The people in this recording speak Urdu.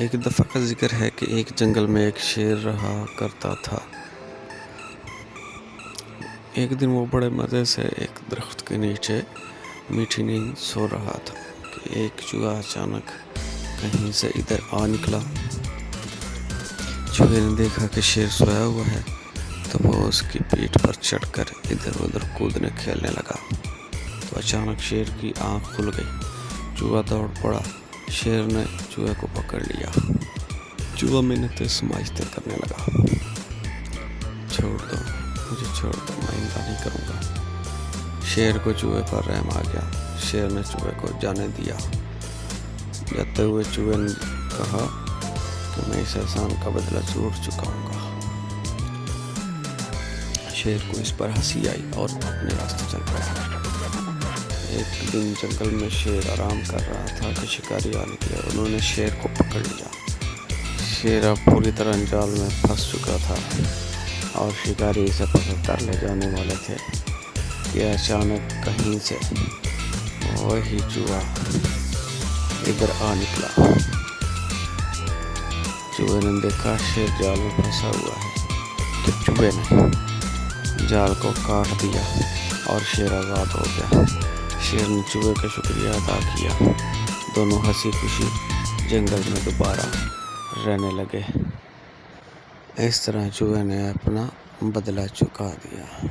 ایک دفعہ کا ذکر ہے کہ ایک جنگل میں ایک شیر رہا کرتا تھا۔ ایک دن وہ بڑے مزے سے ایک درخت کے نیچے میٹھی نیند سو رہا تھا کہ ایک چوہا اچانک کہیں سے ادھر آ نکلا۔ چوہے نے دیکھا کہ شیر سویا ہوا ہے تو وہ اس کی پیٹھ پر چڑھ کر ادھر ادھر کودنے کھیلنے لگا۔ تو اچانک شیر کی آنکھ کھل گئی۔ چوہا دوڑ پڑا، شیر نے چوہے کو پکڑ لیا۔ چوہا منتیں سماجتیں کرنے لگا، چھوڑ دو مجھے، چھوڑ دو، میں آئندہ نہیں کروں گا۔ شیر کو چوہے پر رحم آ گیا۔ شیر نے چوہے کو جانے دیا۔ جاتے ہوئے چوہے نے کہا کہ میں اس احسان کا بدلہ ضرور چکاؤں گا۔ شیر کو اس پر ہنسی آئی اور اپنے راستے چل پڑا۔ ایک دن جنگل میں شیر آرام کر رہا تھا کہ شکاری آ نکلے۔ انہوں نے شیر کو پکڑ لیا۔ شیر اب پوری طرح جال میں پھنس چکا تھا اور شکاری اسے پکڑ کر لے جانے والے تھے کہ اچانک کہیں سے وہی چوہا ادھر آ نکلا۔ چوہے نے دیکھا شیر جال میں پھنسا ہوا ہے کہ چوہے نے جال کو کاٹ دیا اور شیر آزاد ہو گیا۔ شیر نے چوہے کا شکریہ ادا کیا۔ دونوں ہنسی خوشی جنگل میں دوبارہ رہنے لگے۔ اس طرح چوہے نے اپنا بدلہ چکا دیا۔